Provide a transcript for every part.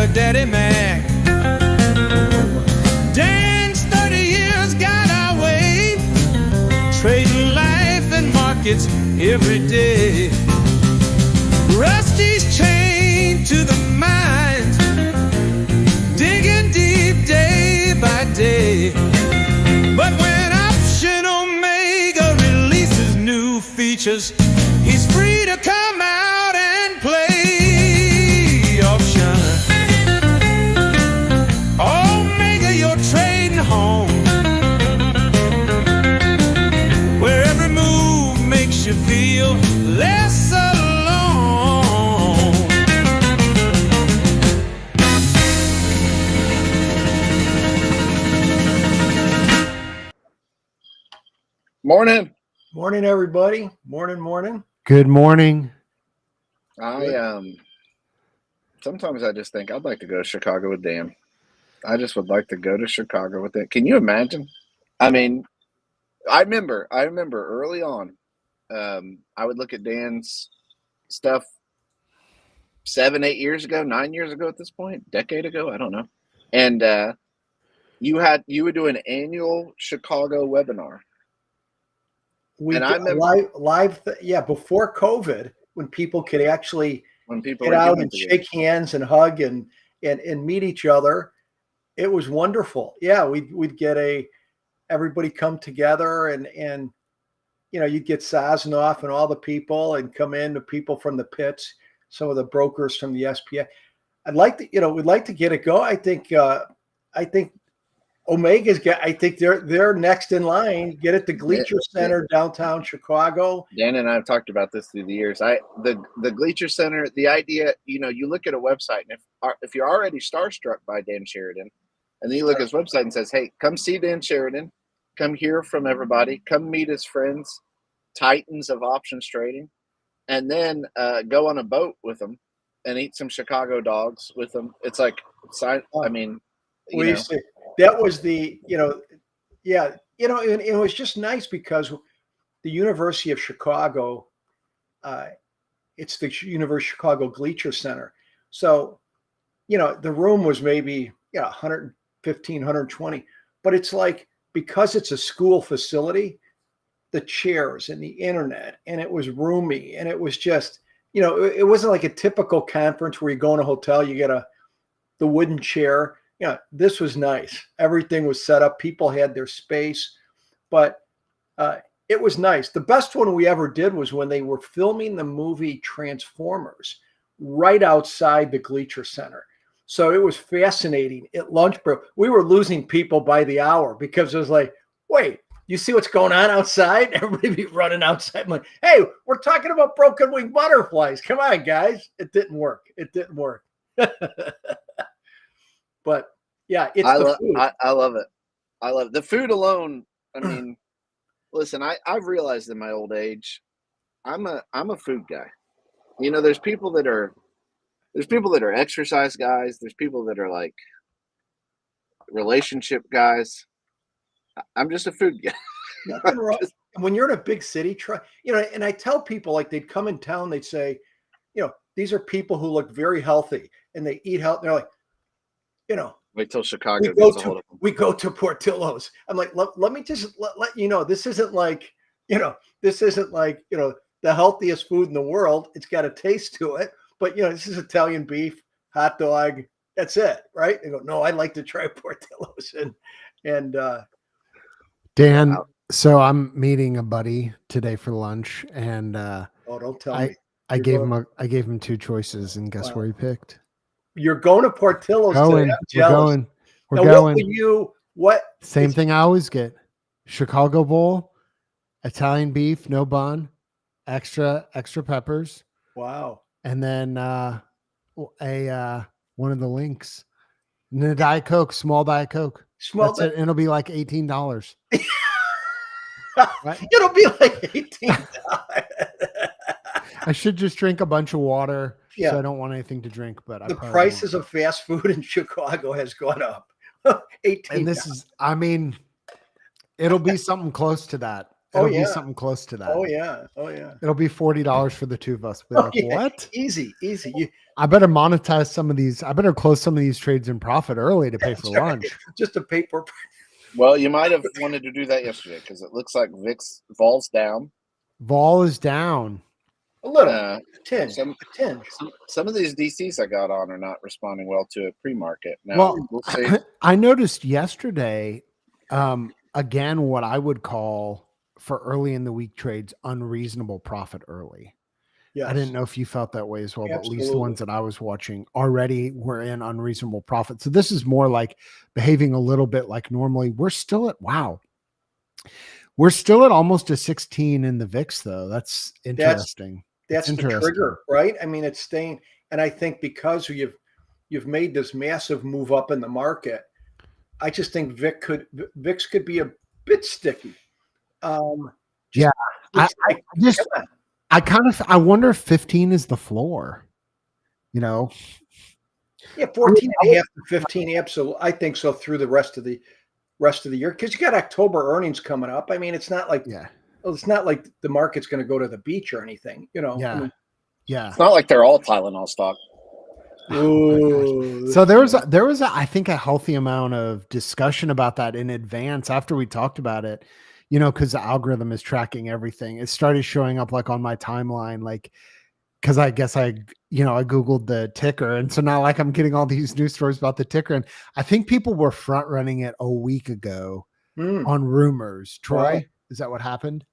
a daddy Mac. Dan's 30 years got our way, trading life and markets every day. Rusty's chained to the mines, digging deep day by day. But when Option Omega releases new features, he's free to come out and play. Option Omega, you're trading home, where every move makes you feel less alone. Morning, everybody. Morning. Good morning. Sometimes I just think I'd like to go to Chicago with Dan. I just would like to go to Chicago with Dan. Can you imagine? I mean, I remember early on, I would look at Dan's stuff 7, 8 years ago, 9 years ago at this point, decade ago, I don't know. And you would do an annual Chicago webinar. And I remember before COVID, when people could actually get out and shake hands and hug and meet each other, it was wonderful. Yeah, we'd get everybody come together and you'd get Sazanoff and all the people and come in, the people from the pits, some of the brokers from the SPX. We'd like to get it go. I think Omega's I think they're next in line. Get it to Gleer Center, downtown Chicago. Dan and I have talked about this through the years. The Gleer Center, the idea, you look at a website, and if you're already starstruck by Dan Sheridan, and then you look at his website and says, hey, come see Dan Sheridan, come hear from everybody, come meet his friends, titans of options trading, and then go on a boat with them and eat some Chicago dogs with them. It's like, I mean, that was the, and it was just nice because the University of Chicago, it's the University of Chicago Gleer Center. So, the room was maybe 115, 120, but it's like, because it's a school facility, the chairs and the internet, and it was roomy, and it was just, it wasn't like a typical conference where you go in a hotel, you get the wooden chair. This was nice. Everything was set up. People had their space, but it was nice. The best one we ever did was when they were filming the movie Transformers right outside the Gleer Center. So it was fascinating. At lunch break, we were losing people by the hour because it was like, wait, you see what's going on outside? Everybody be running outside. I'm like, hey, we're talking about broken wing butterflies. Come on, guys. It didn't work. But yeah, it's food. I love it. I love it. The food alone. I mean, listen, I've realized in my old age, I'm a food guy. There's people that are exercise guys. There's people that are like relationship guys. I'm just a food guy. Nothing wrong. When you're in a big city, and I tell people, like, they'd come in town, they'd say, these are people who look very healthy and they eat healthy. They're like, wait till Chicago we go to Portillo's. I'm like, let me just let you know, this isn't like the healthiest food in the world. It's got a taste to it, but this is Italian beef, hot dog. That's it, right? They go, no, I'd like to try Portillo's. And Dan, so I'm meeting a buddy today for lunch, and don't tell me. I gave him two choices, and guess where he picked? You're going to Portillo's today. We're going. Same thing I always get: Chicago bowl, Italian beef, no bun, extra peppers. Wow. And then one of the links, and then a Diet Coke, small Diet Coke. That's it. And it'll be like $18. Right? It'll be like $18. I should just drink a bunch of water. Yeah. So I don't want anything to drink, but the prices of fast food in Chicago has gone up. $18. And this is, it'll be something close to that. It'll Oh, be yeah. something close to that. Oh yeah. Oh yeah. It'll be $40 for the two of us. We're Oh, like, yeah. what? Easy. I better monetize some of these. I better close some of these trades in profit early to pay for That's right. lunch. Just to pay for. Well, you might have wanted to do that yesterday because it looks like VIX Vol's down. Vol is down. A little. Uh, tinge. some- A tinge. Some of these DCs I got on are not responding well to a pre-market. Now, Well, we'll see. I noticed yesterday, again, what I would call for early in the week trades, unreasonable profit early. Yes. I didn't know if you felt that way as well, but at least the Absolutely. ones that I was watching already were in unreasonable profit. So this is more like behaving a little bit like normally. We're still at almost a 16 in the VIX though. That's interesting. That's the trigger, right? I mean, it's staying, and I think because you've made this massive move up in the market, I just think VIX could be a bit sticky. Yeah, it's like, come on. I wonder if 15 is the floor, Yeah, 14 and a half to 15, absolutely. I think so through the rest of the year because you got October earnings coming up. I mean, it's not like the market's going to go to the beach or anything, you know. Yeah. I mean, yeah. It's not like they're all Tylenol stock. Ooh, So there was I think a healthy amount of discussion about that in advance after we talked about it, you know, because the algorithm is tracking everything. It started showing up like on my timeline, like because I guess I Googled the ticker. And so now like I'm getting all these news stories about the ticker. And I think people were front running it a week ago on rumors. Troy, Wow. is that what happened?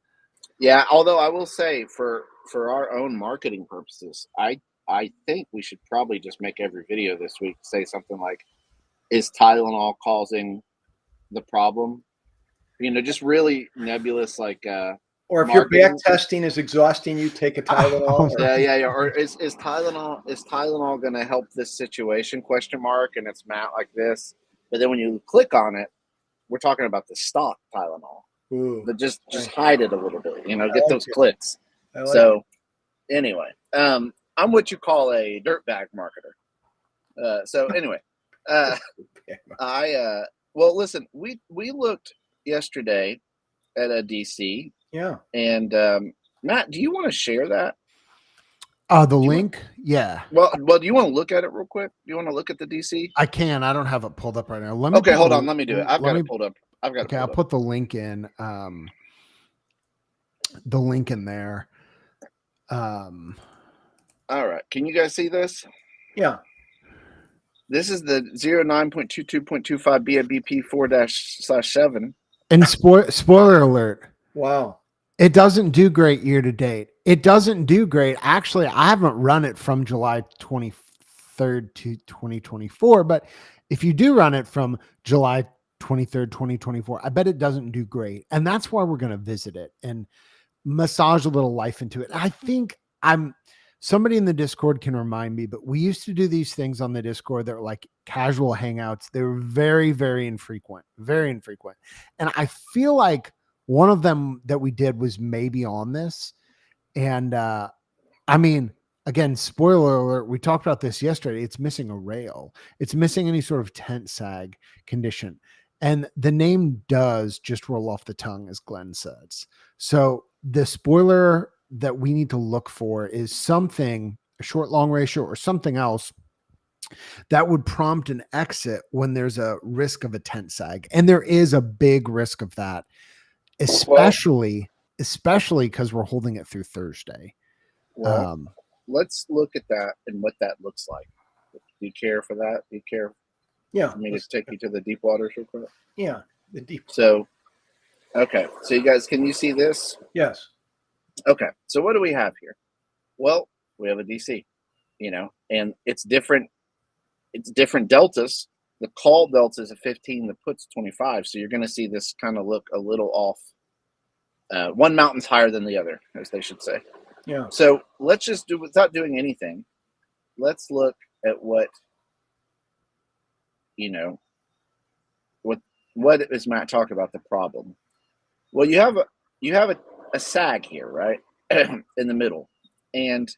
Yeah, although I will say for our own marketing purposes, I think we should probably just make every video this week say something like, is Tylenol causing the problem? You know, just really nebulous, like Or if marketing. your back testing is exhausting you, take a Tylenol. Yeah. Or is Tylenol going to help this situation? Question mark. And it's matte like this. But then when you click on it, we're talking about the stock Tylenol. Ooh, But just hide it a little bit. You know, get like those it. clicks. I like So anyway, I'm what you call a dirtbag marketer. So anyway, well, listen, we looked yesterday at a DC. Yeah. And Matt, do you want to share that? The link? Yeah. Well, do you want to look at it real quick? Do you want to look at the DC? I can. I don't have it pulled up right now. Let me Okay, hold on. Let me do it. I've got it pulled up. Okay, I'll put the link in. The link in there. All right. Can you guys see this? Yeah. This is the 09.22.25 BMBP 4-/7. And spoiler alert. Wow. It doesn't do great year to date. It doesn't do great. Actually, I haven't run it from July 23rd to 2024, but if you do run it from July 23rd, 2024, I bet it doesn't do great. And that's why we're going to visit it and massage a little life into it. I think somebody in the Discord can remind me, but we used to do these things on the Discord that were like casual hangouts. They were very, very infrequent. And I feel like one of them that we did was maybe on this. And I mean, again, spoiler alert, we talked about this yesterday. It's missing a rail. It's missing any sort of tent sag condition. And the name does just roll off the tongue, as Glenn says. So the spoiler that we need to look for is something, a short long ratio or something else that would prompt an exit when there's a risk of a tent sag. And there is a big risk of that, especially because we're holding it through Thursday. Well, let's look at that and what that looks like. Do you care for that? Do you care? Yeah. For me to take you to the deep waters real quick? Yeah. The deep. So, okay. So you guys, can you see this? Yes. Okay. So what do we have here? Well, we have a DC, and it's different. It's different deltas. The call delta is a 15, the put's 25. So you're going to see this kind of look a little off. One mountain's higher than the other, as they should say. Yeah. So let's just do, without doing anything, let's look at what is Matt talking about the problem? Well, you have a sag here, right? In the middle. And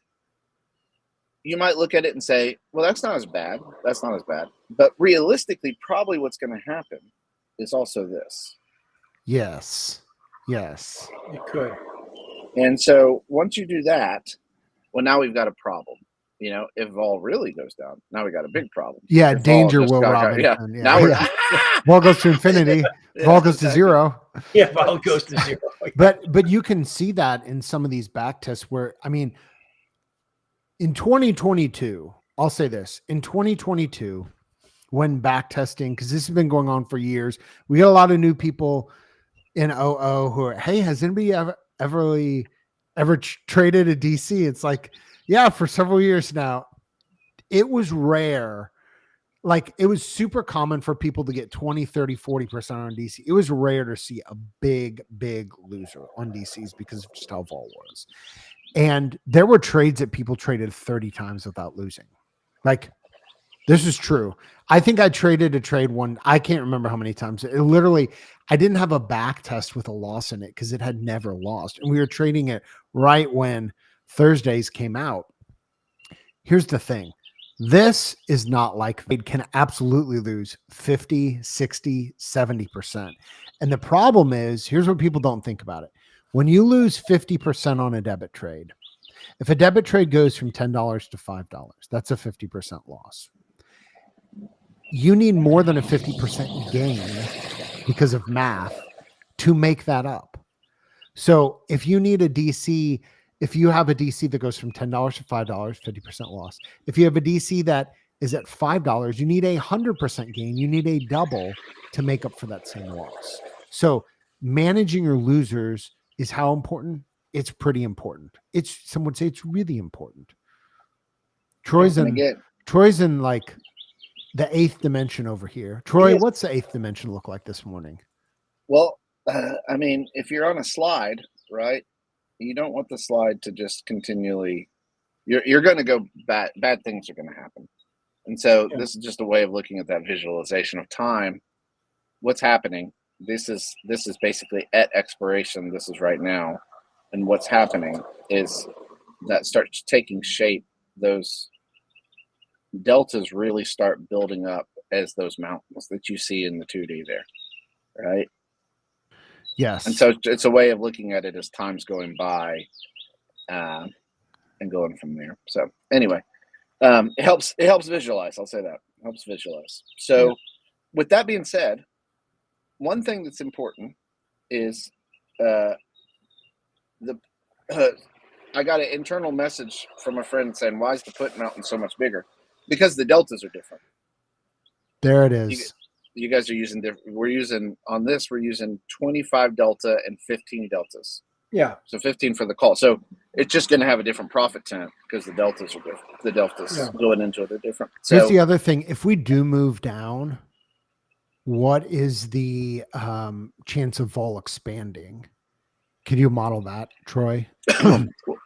you might look at it and say, well, that's not as bad. But realistically, probably what's going to happen is also this. Yes. Yes. It could. And so once you do that, well, now we've got a problem. You know, if vol really goes down, now we got a big problem. Yeah, If danger, vol just Will got- Robinson. Yeah. Yeah. Now we're yeah. Vol goes to infinity. Yeah, Vol goes to exactly. zero. Yeah, vol goes to zero. But you can see that in some of these back tests where, I mean, in 2022, I'll say this, in 2022, when back testing, because this has been going on for years, we got a lot of new people in OO who are, hey, has anybody ever traded a DC? It's like, yeah, for several years now. It was rare. Like, it was super common for people to get 20, 30, 40% on DC. It was rare to see a big loser on DCs because of just how vol was. And there were trades that people traded 30 times without losing. Like, this is true. I think I traded a trade one. I can't remember how many times. It literally, I didn't have a back test with a loss in it because it had never lost. And we were trading it right when Thursdays came out. Here's the thing. This is not like it can absolutely lose 50, 60, 70%. And the problem is, here's what people don't think about it. When you lose 50% on a debit trade, if a debit trade goes from $10 to $5, that's a 50% loss. You need more than a 50% gain because of math to make that up. So if you need a DC, if you have a DC that goes from $10 to $5, 50% loss. If you have a DC that is at $5, you need 100% gain. You need a double to make up for that same loss. So managing your losers is how important. It's pretty important. Some would say it's really important. Troy's in like the 8th dimension over here. Troy, what's the 8th dimension look like this morning? Well, I mean, if you're on a slide, right, you don't want the slide to just continually, you're going to go bad things are going to happen. And so this is just a way of looking at that visualization of time. What's happening? This is basically at expiration. This is right now. And what's happening is that starts taking shape. Those deltas really start building up as those mountains that you see in the 2D there, right? Yes. And so it's a way of looking at it as time's going by and going from there. So anyway, it helps visualize. I'll say that. It helps visualize. So with that being said, one thing that's important is I got an internal message from a friend saying, why is the put mountain so much bigger? Because the deltas are different. There it is. You guys are using different. We're using 25 delta and 15 deltas. Yeah. So 15 for the call. So it's just going to have a different profit tent because the deltas are different. The deltas going into it are different. So here's the other thing. If we do move down, what is the chance of vol expanding? Can you model that, Troy?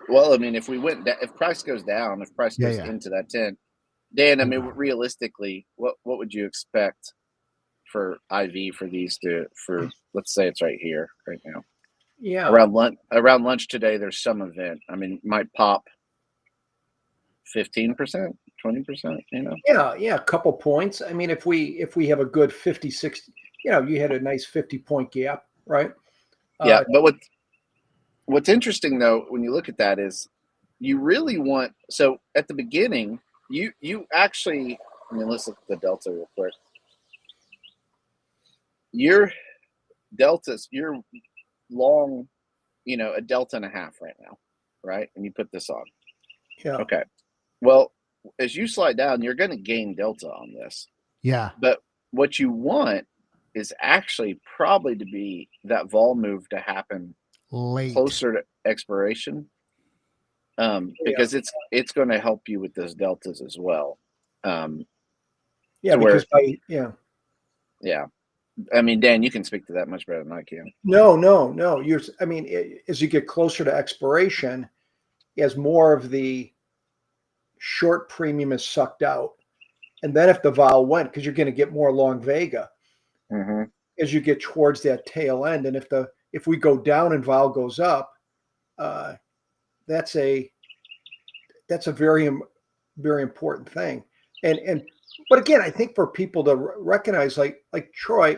Well, I mean, if price goes down, if price goes into that tent, Dan, I mean, realistically, what would you expect for IV for these let's say it's right here, right now. Yeah. Around lunch today, there's some event. I mean, might pop 15%, 20%, you know? Yeah, a couple points. I mean, if we have a good 50, 60, you had a nice 50-point gap, right? Yeah, but what's interesting though, when you look at that is you really want, so at the beginning, you actually, I mean, let's look at the delta real quick. Your deltas, you're long, a delta and a half right now, right? And you put this on. Yeah. Okay. Well, as you slide down, you're going to gain delta on this. Yeah. But what you want is actually probably to be that vol move to happen late, closer to expiration, because it's going to help you with those deltas as well. Yeah. I mean, Dan, you can speak to that much better than I can. No. As you get closer to expiration, as more of the short premium is sucked out, and then if the vol went, because you're going to get more long vega as you get towards that tail end, and if we go down and vol goes up, that's a very, very important thing. But again, I think for people to recognize, like Troy,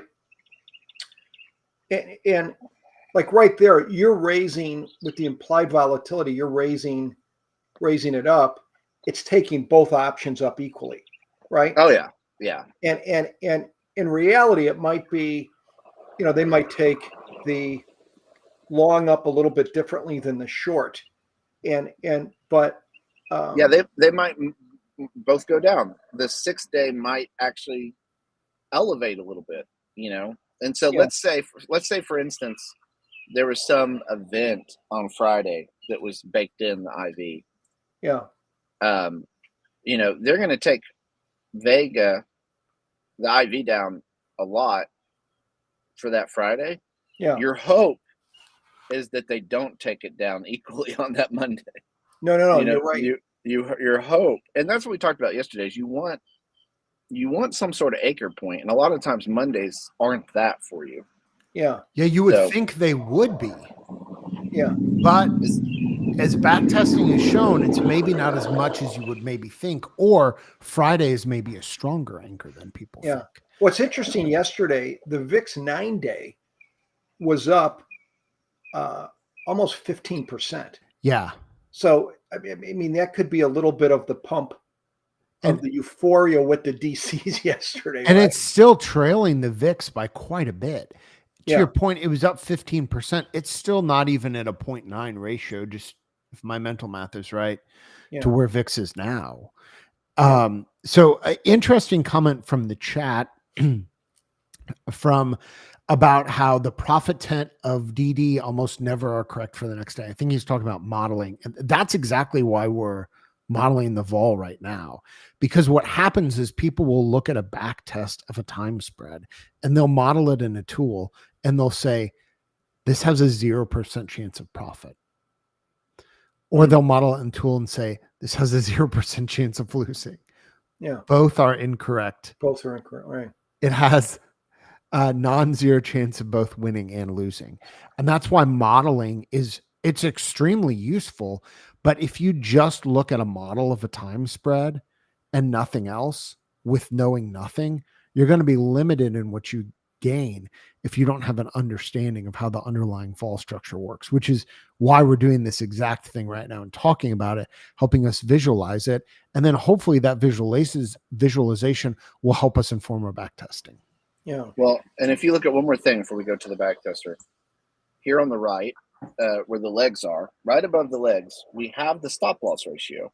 and like right there, you're raising with the implied volatility, you're raising it up. It's taking both options up equally, right? Oh yeah, yeah. And in reality, it might be, they might take the long up a little bit differently than the short, but Yeah, they might both go down. The 6-day might actually elevate a little bit, And so Yeah. let's say for instance, there was some event on Friday that was baked in the IV. Yeah. They're going to take Vega, the IV down a lot for that Friday. Yeah. Your hope is that they don't take it down equally on that Monday. No, you're right. Your hope, and that's what we talked about yesterday, is you want some sort of anchor point, and a lot of times Mondays aren't that for you. Yeah. Yeah, you would think they would be. Yeah. But as backtesting has shown, it's maybe not as much as you would maybe think, or Friday is maybe a stronger anchor than people think. What's interesting, yesterday, the VIX 9-day was up almost 15%. Yeah. So, I mean, that could be a little bit of the pump of the euphoria with the DCs yesterday. And right? it's still trailing the VIX by quite a bit. To your point, it was up 15%. It's still not even at a 0.9 ratio, just if my mental math is right, to where VIX is now. So interesting comment from the chat about how the profit tent of DD almost never are correct for the next day. I think he's talking about modeling. And that's exactly why we're modeling the vol right now, because what happens is people will look at a back test of a time spread and they'll model it in a tool and they'll say, this has a 0% chance of profit. Or they'll model it in tool and say, this has a 0% chance of losing. Yeah. Both are incorrect. Both are incorrect. Right. It has a non-zero chance of both winning and losing. And that's why modeling it's extremely useful. But if you just look at a model of a time spread and nothing else, with knowing nothing, you're going to be limited in what you gain if you don't have an understanding of how the underlying fall structure works, which is why we're doing this exact thing right now and talking about it, helping us visualize it. And then hopefully that visualization will help us inform our back testing. Yeah. Well, and if you look at one more thing before we go to the back tester, here on the right, where the legs are, right above the legs, we have the stop loss ratio.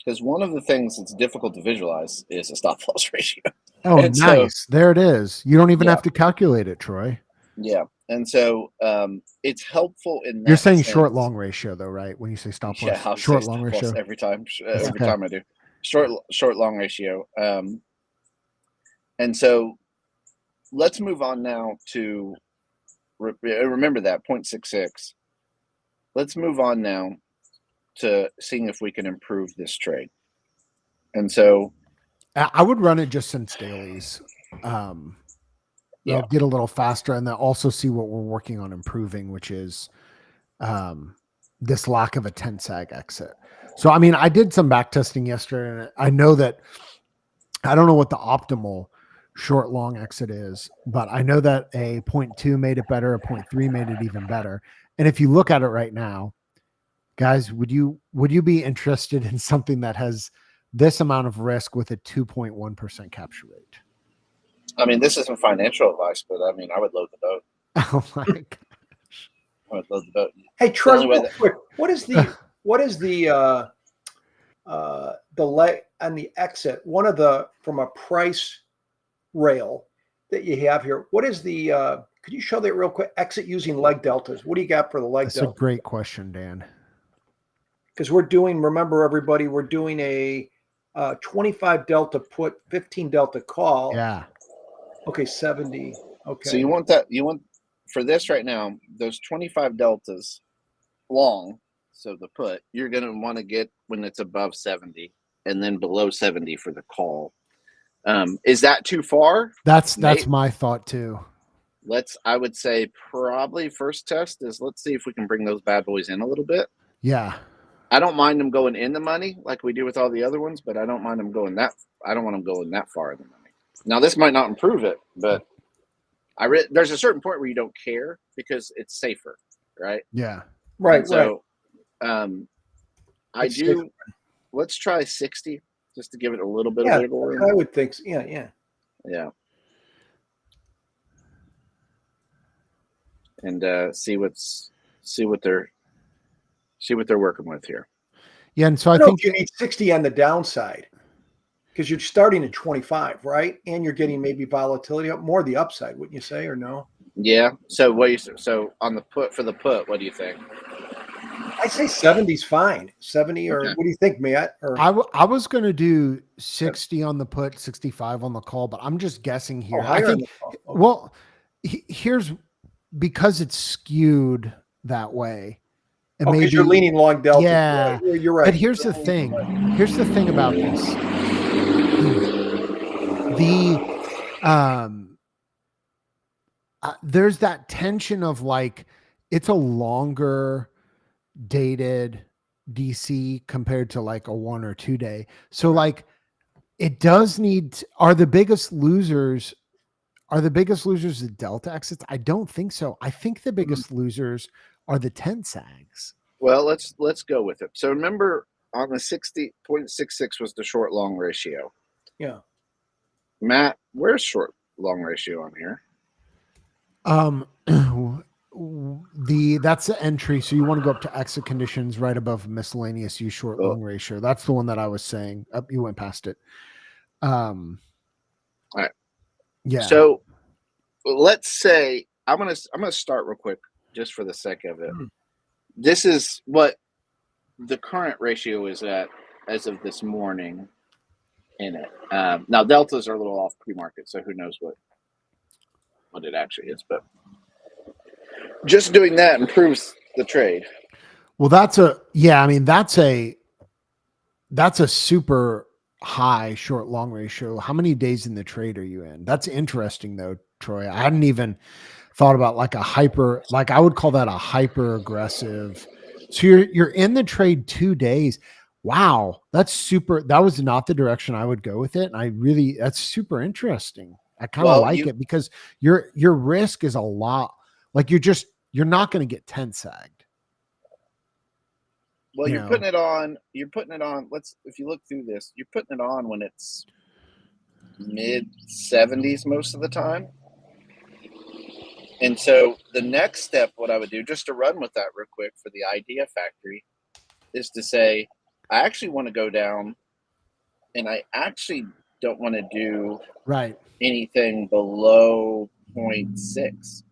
Because one of the things that's difficult to visualize is a stop loss ratio. Oh, and nice. So, there it is. You don't even have to calculate it, Troy. Yeah. And so it's helpful in that You're saying sense. Short long ratio though, right? When you say stop loss, I'll short say long stop ratio. Loss every time I do. Short long ratio. And so let's move on now to remember that 0.66. Let's move on now to seeing if we can improve this trade. And so I would run it just since dailies. Get a little faster, and then also see what we're working on improving, which is this lack of a 10 sag exit. So, I mean, I did some back testing yesterday, and I know that I don't know what the optimal short long exit is, but I know that a 0.2 made it better, a 0.3 made it even better. And if you look at it right now, guys, would you be interested in something that has this amount of risk with a 2.1% capture rate? I mean, this isn't financial advice, but I mean, I would load the boat. Oh my gosh. I would load the boat. Hey, Troy, real quick, what is the leg on the exit? One of the, from a price rail that you have here, what is the could you show that real quick? Exit using leg deltas. What do you got for the leg delta? That's a great question, Dan. Because we're doing, remember everybody, we're doing a 25 delta put, 15 delta call. Yeah. Okay, 70. Okay. So you want for this right now, those 25 deltas long, so the put, you're going to want to get when it's above 70 and then below 70 for the call. Is that too far? That's my thought too. I would say probably first test is let's see if we can bring those bad boys in a little bit. Yeah. I don't mind them going in the money like we do with all the other ones, but I don't mind them going I don't want them going that far in the money. Now this might not improve it, but There's a certain point where you don't care because it's safer, right? Yeah. Right. And so, It's safer. let's try 60 just to give it a little bit Yeah, of wiggle room. I would think. So. Yeah. And see what they're working with here. Yeah, and so I know think if you need 60 on the downside because you're starting at 25, right? And you're getting maybe volatility up more the upside, wouldn't you say, or no? Yeah. So on the put, what do you think? I say 70's fine. 70 or Okay. what do you think, Matt? Or I was going to do 60 on the put, 65 on the call, but I'm just guessing here. I higher on think, the call. Okay. well, here's because it's skewed that way. And because you're leaning long delta. Yeah, you're right. But here's the thing. Here's the thing about this. There's that tension of like, it's a longer dated DC compared to like a 1 or 2 day. So like it does need, are the biggest losers the delta exits? I don't think so. I think the biggest losers are the 10 sags. Well, let's go with it. So remember on the 60.66 was the short long ratio. Yeah. Matt, where's short long ratio on here? That's the entry. So you want to go up to exit conditions right above miscellaneous use short long ratio. That's the one that I was saying. You went past it. All right. Yeah. So let's say I'm gonna start real quick just for the sake of it. This is what the current ratio is at as of this morning in it. Now deltas are a little off pre-market, so who knows what it actually is, but just doing that improves the trade. Well, that's a super high short long ratio. How many days in the trade are you in? That's interesting though, Troy. I hadn't even thought about like I would call that a hyper aggressive. So you're in the trade 2 days. Wow. That was not the direction I would go with it. And that's super interesting. I kind of like it because your risk is a lot. Like you're not going to get 10 sagged. Well, you're putting it on. If you look through this, you're putting it on when it's mid 70s most of the time. And so the next step, what I would do, just to run with that real quick for the idea factory, is to say, I actually want to go down and I actually don't want to do anything below 0.6.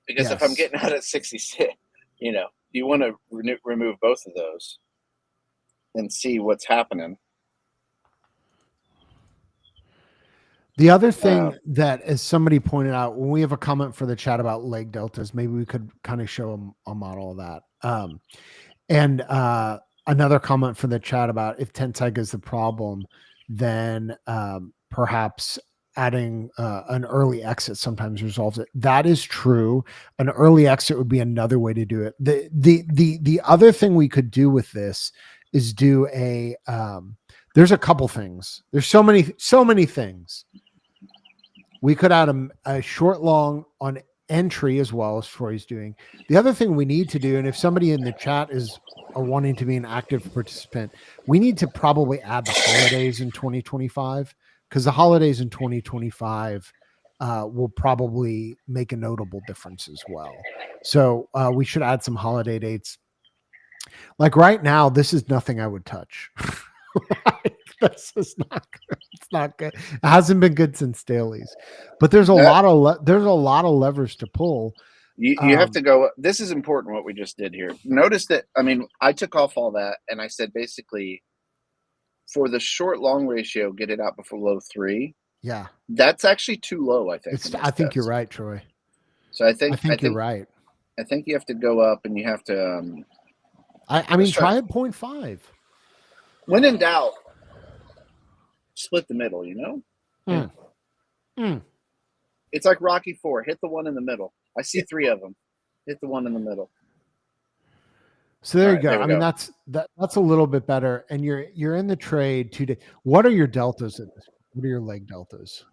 Because if I'm getting out at 66, you want to remove both of those and see what's happening. The other thing that, as somebody pointed out, when we have a comment for the chat about leg deltas, maybe we could kind of show a model of that. And another comment for the chat about if 10 sag is the problem, then perhaps adding an early exit sometimes resolves it. That is true. An early exit would be another way to do it. The other thing we could do with this is do there's a couple things. There's so many things. We could add a short long on entry as well as Troy's doing. The other thing we need to do, and if somebody in the chat is wanting to be an active participant, we need to probably add the holidays in 2025, because the holidays in 2025 will probably make a notable difference as well. So we should add some holiday dates. Like right now, this is nothing I would touch. This is not good. It's not good. It hasn't been good since dailies, but there's a lot of levers to pull. You have to go. This is important what we just did here. Notice that, I took off all that and I said basically for the short long ratio, get it out below 3. Yeah. That's actually too low, I think. I think you're right, Troy. So I think you're right. I think you have to go up and you have to try at 0.5. When in doubt, split the middle, It's like Rocky 4. Hit the one in the middle. I see 3 of them. Hit the one in the middle. So there you go. That's a little bit better. And you're in the trade 2 days. What are your deltas in this? What are your leg deltas?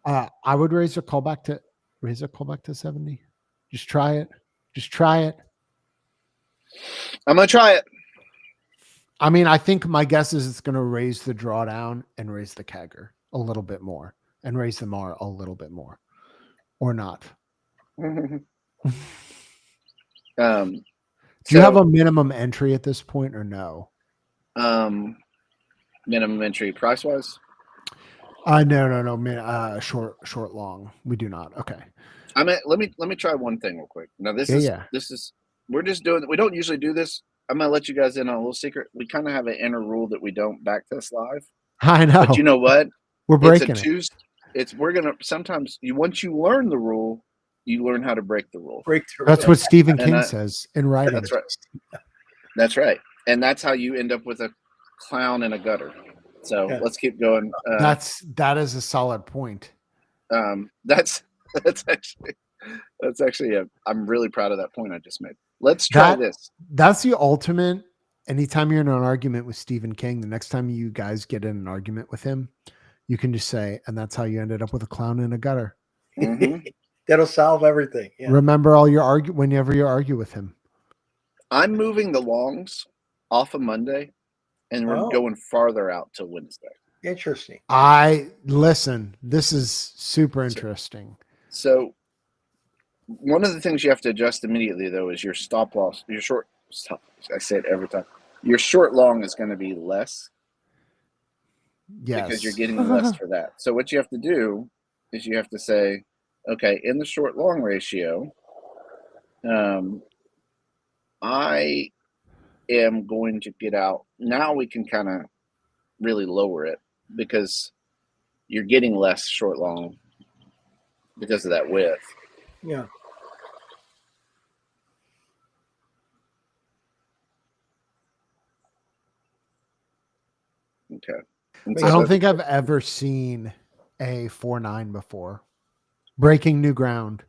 I would raise a callback to 70. Just try it. Just try it. I'm gonna try it. I mean, I think my guess is it's going to raise the drawdown and raise the CAGR a little bit more and raise the MAR a little bit more, or not. Do you have a minimum entry at this point or no? Minimum entry price wise? No. Short, long. We do not. Okay. I mean, let me try one thing real quick. Now this is we're just doing. We don't usually do this. I'm gonna let you guys in on a little secret. We kind of have an inner rule that we don't backtest live. I know. But you know what? We're breaking it. We're gonna sometimes once you learn the rule, you learn how to break the rule. That's what Stephen King says in writing. That's right. That's right. And that's how you end up with a clown in a gutter. So let's keep going. That is a solid point. That's actually I'm really proud of that point I just made. Let's try this. That's the ultimate. Anytime you're in an argument with Stephen King, the next time you guys get in an argument with him, you can just say, and that's how you ended up with a clown in a gutter. Mm-hmm. That'll solve everything. Yeah. Remember whenever you argue with him. I'm moving the longs off of Monday, and we're going farther out till Wednesday. Interesting. This is super interesting. So one of the things you have to adjust immediately, though, is your stop loss. Your short stop. I say it every time. Your short long is going to be less. Yes. Because you're getting less for that. So what you have to do is you have to say, okay, in the short long ratio, I am going to get out. Now we can kind of really lower it because you're getting less short long because of that width. Yeah. Okay. I don't think I've ever seen a 4.9 before. Breaking new ground.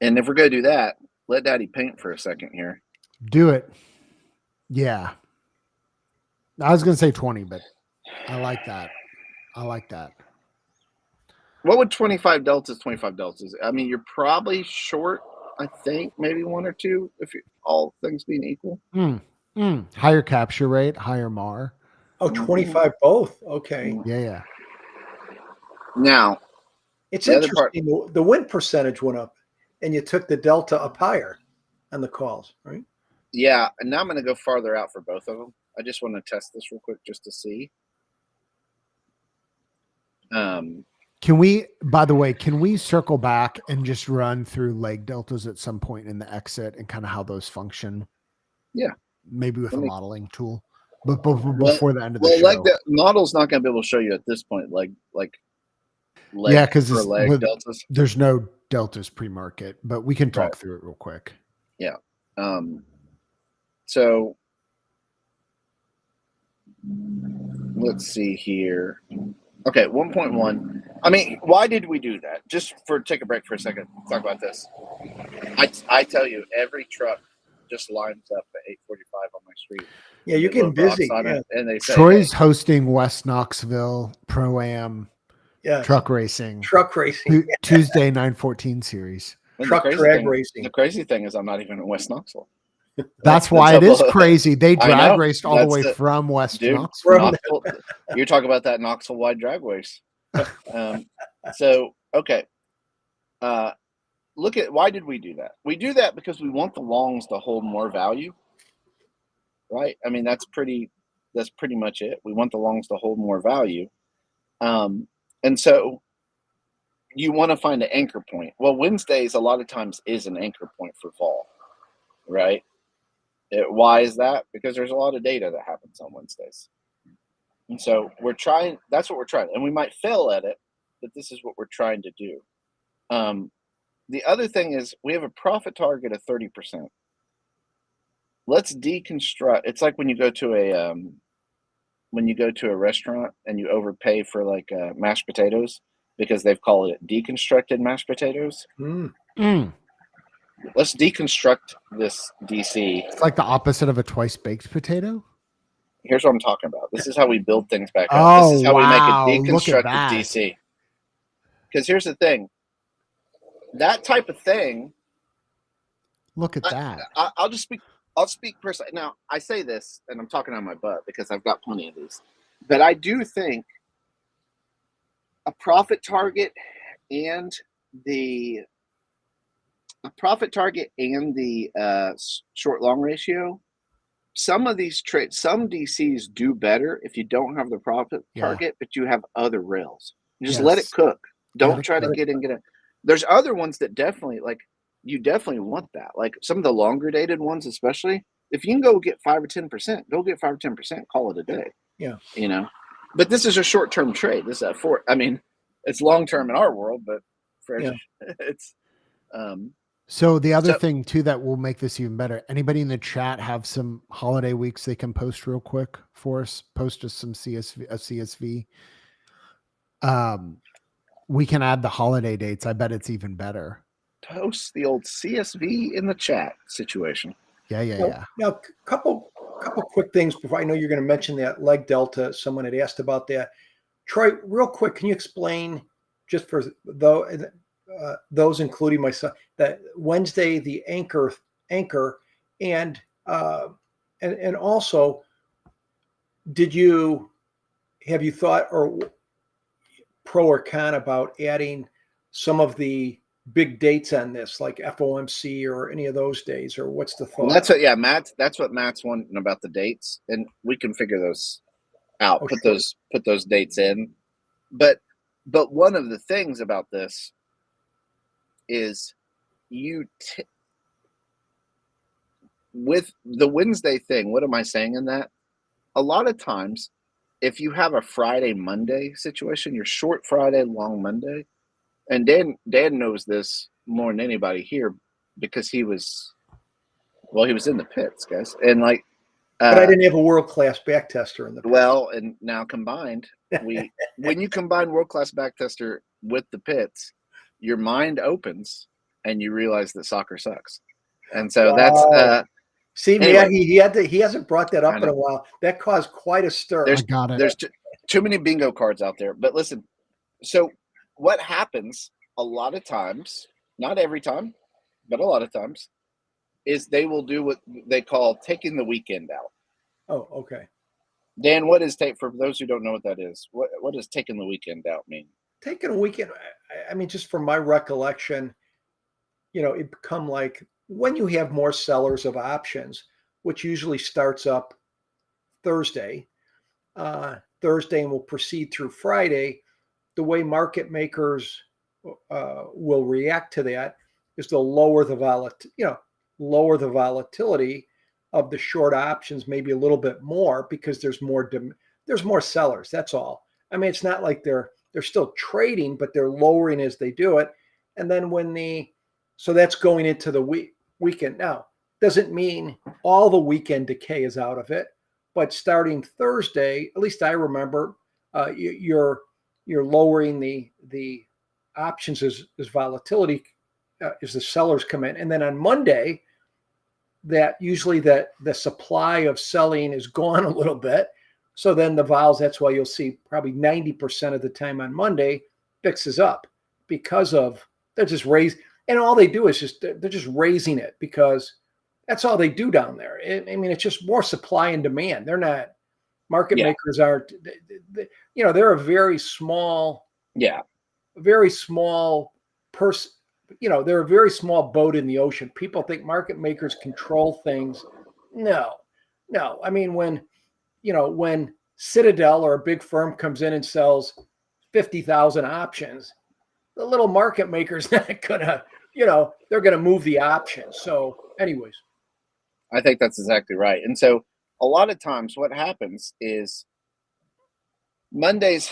And if we're going to do that, let Daddy paint for a second here. Do it. Yeah. I was going to say 20, but I like that. What would 25 deltas? I mean, you're probably short, I think, maybe one or two, if all things being equal. Higher capture rate, higher MAR. Oh, 25 both. Okay. Yeah. Now, it's interesting. The win percentage went up, and you took the delta up higher on the calls, right? Yeah, and now I'm going to go farther out for both of them. I just want to test this real quick just to see. Can we circle back and just run through leg deltas at some point in the exit and kind of how those function? Yeah. Maybe with a modeling tool. But before the end of the show. Leg model's not going to be able to show you at this point, because deltas. There's no deltas pre-market, but we can talk through it real quick. Yeah. So let's see here. Okay, 1.1. I mean, why did we do that? Just take a break for a second. Talk about this. I tell you, every truck just lines up at 8:45 on my street. Yeah, you're getting busy. And they say, Troy's hosting West Knoxville Pro-Am truck racing. Tuesday 914 series. Truck drag racing. The crazy thing is I'm not even in West Knoxville. That's why it is crazy. They drag raced all the way from West Knoxville. You're talking about that Knoxville wide drag race. So, okay. Look at, why did we do that? We do that because we want the longs to hold more value, right? I mean, that's pretty much it. We want the longs to hold more value. And so you want to find an anchor point. Well, Wednesdays a lot of times is an anchor point for vol, right? Why is that? Because there's a lot of data that happens on Wednesdays. And so that's what we're trying. And we might fail at it, but this is what we're trying to do. The other thing is we have a profit target of 30%. Let's deconstruct. It's like when you go to a restaurant and you overpay for mashed potatoes because they've called it deconstructed mashed potatoes. Let's deconstruct this DC. It's like the opposite of a twice baked potato. Here's what I'm talking about. This is how we build things back up. This is how we make a deconstructed DC. Because here's the thing. That type of thing. Look at that. I'll speak personally. Now, I say this, and I'm talking on my butt because I've got plenty of these. But I do think a profit target and the short long ratio, some of these trades, some DCs do better if you don't have the profit target, but you have other rails. You just let it cook. Don't try to get it. There's other ones that definitely, like, you definitely want that. Like some of the longer dated ones, especially, if you can go get 5 or 10%, go get 5 or 10%, call it a day. Yeah. You know, but this is a short-term trade. This is I mean, it's long-term in our world, but for it's, so the other thing too, that will make this even better. Anybody in the chat have some holiday weeks they can post real quick for us? Post us some CSV. We can add the holiday dates. I bet it's even better. Post the old CSV in the chat situation. Yeah. Now, couple quick things before I know you're going to mention that leg delta. Someone had asked about that. Troy, real quick, can you explain just for those, including myself, that Wednesday the anchor, and also, have you thought or pro or con about adding some of the big dates on this, like FOMC or any of those days, or what's the thought? Well, that's what Matt's wanting about the dates, and we can figure those out. Put those dates in. But one of the things about this is with the Wednesday thing, what am I saying in that? A lot of times, if you have a Friday, Monday situation, you're short Friday, long Monday. And Dan knows this more than anybody here because he was in the pits, guys. And like, but I didn't have a world-class backtester in the pits. Well, and now combined, when you combine world-class backtester with the pits, your mind opens and you realize that soccer sucks. And so that's see, anyway, man, he hasn't brought that up in a while. That caused quite a stir. There's too many bingo cards out there. But listen, so what happens a lot of times, not every time, but a lot of times, is they will do what they call taking the weekend out. Oh, okay. Dan, what is for those who don't know what that is? What does taking the weekend out mean? Taking a weekend, I mean, just from my recollection, it become like when you have more sellers of options, which usually starts up Thursday and will proceed through Friday. The way market makers will react to that is they'll lower the volatility of the short options maybe a little bit more because there's more sellers. That's all. I mean, it's not like they're still trading, but they're lowering as they do it. And then so that's going into the weekend. Now, doesn't mean all the weekend decay is out of it, but starting Thursday, at least I remember, you're lowering the options as volatility as the sellers come in. And then on Monday, that usually the supply of selling is gone a little bit. So then the vols, that's why you'll see probably 90% of the time on Monday fixes up because they're just raised. And all they do is they're just raising it because that's all they do down there. I mean, it's just more supply and demand. They're not, market makers aren't, they're a very small person. They're a very small boat in the ocean. People think market makers control things. No. I mean, when Citadel or a big firm comes in and sells 50,000 options, the little market maker's not gonna, they're gonna move the options. So, anyways, I think that's exactly right. And so, a lot of times, what happens is Mondays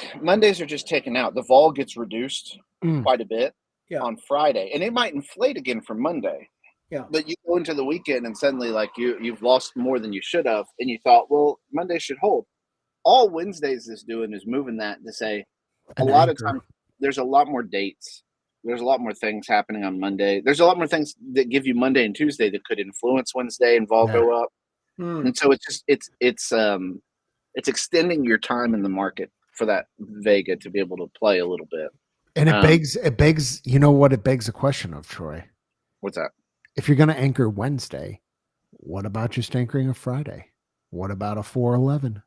are just taken out. The vol gets reduced quite a bit on Friday, and it might inflate again for Monday. Yeah. But you go into the weekend and suddenly, like you've lost more than you should have, and you thought, well, Monday should hold. All Wednesdays is doing is moving that to say a lot of times there's a lot more dates. There's a lot more things happening on Monday. There's a lot more things that give you Monday and Tuesday that could influence Wednesday and vol go up. And so it's extending your time in the market for that Vega to be able to play a little bit. And it begs, you know what it begs a question of, Troy? What's that? If you're going to anchor Wednesday, what about just anchoring a Friday? What about a 411?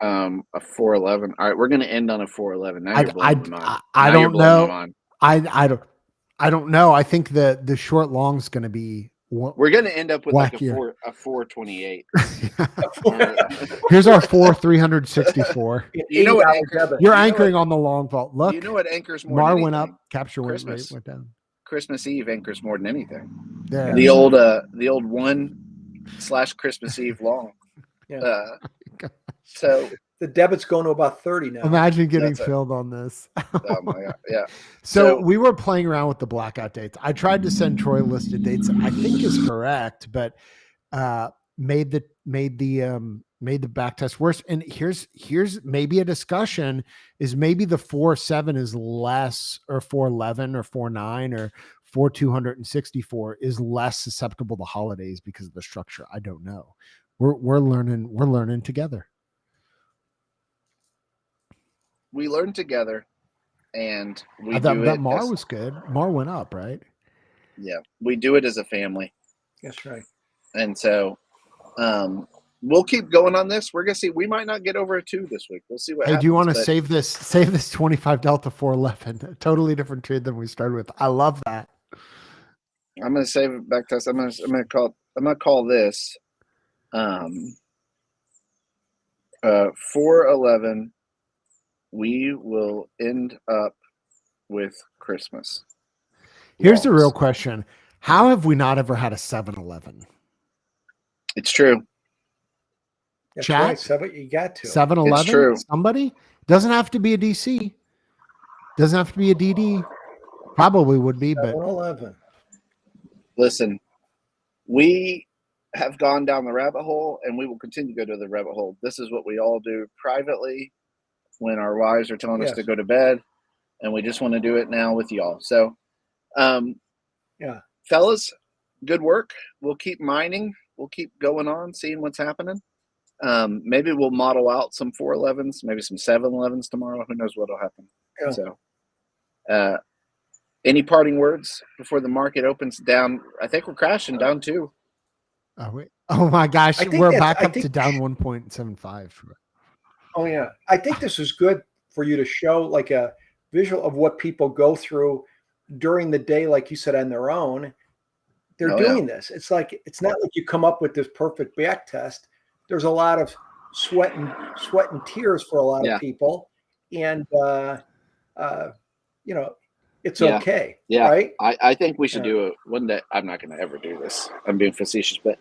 A 411. All right, we're going to end on a 411. Now you're blowing my mind. I Now you're don't blowing know. my mind. I don't know. I think the short long's going to be. We're going to end up with like wackier. a 428. Here's our 364. You know what anchors? You're anchoring on the long vault. Look, you know what anchors more? Mar than went anything? up. Capture rate Christmas. went down. Christmas Eve anchors more than anything. There. The old 1/Christmas Eve long. Yeah. So the debit's going to about 30 now. Imagine getting filled on this. Oh my God. Yeah. So we were playing around with the blackout dates. I tried to send Troy listed dates. I think is correct, but made the backtest worse. And here's maybe a discussion is maybe the 4/7 is less, or 4/11 or 4/9 or 4/264 is less susceptible to holidays because of the structure. I don't know. We're learning together. We learn together, and we that Mar was good. Mar went up, right? Yeah, we do it as a family. That's right. And so, we'll keep going on this. We're gonna see. We might not get over a 2 this week. We'll see what happens. Do you want to save this 25 Delta 411? Totally different trade than we started with. I love that. I'm gonna save it back test. I'm gonna call this 411. We will end up with Christmas. Here's the real question. How have we not ever had a 7-11? It's true. That's Chat? Right. You got to. 7-11? It's true. Somebody? Doesn't have to be a DC. Doesn't have to be a DD. Probably would be, but 7-11. Listen, we have gone down the rabbit hole, and we will continue to go to the rabbit hole. This is what we all do privately when our wives are telling us to go to bed, and we just want to do it now with y'all. So, fellas, good work. We'll keep mining. We'll keep going on, seeing what's happening. Maybe we'll model out some 411s, maybe some 711s tomorrow. Who knows what'll happen? Yeah. So, any parting words before the market opens down? I think we're crashing down 2. Oh my gosh, we're back up to down 1.75. Oh yeah, I think this is good for you to show like a visual of what people go through during the day, like you said, on their own. They're doing this. It's like it's not like you come up with this perfect back test. There's a lot of sweat and tears for a lot of people, and it's okay. Yeah, right. I think we should do it one day. I'm not going to ever do this. I'm being facetious, but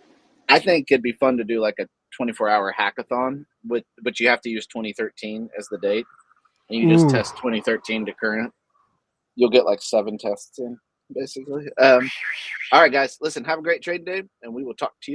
I think it'd be fun to do like a 24-hour hackathon but you have to use 2013 as the date, and you just test 2013 to current. You'll get like 7 tests in, basically. All right, guys, listen, have a great trade day, and we will talk to you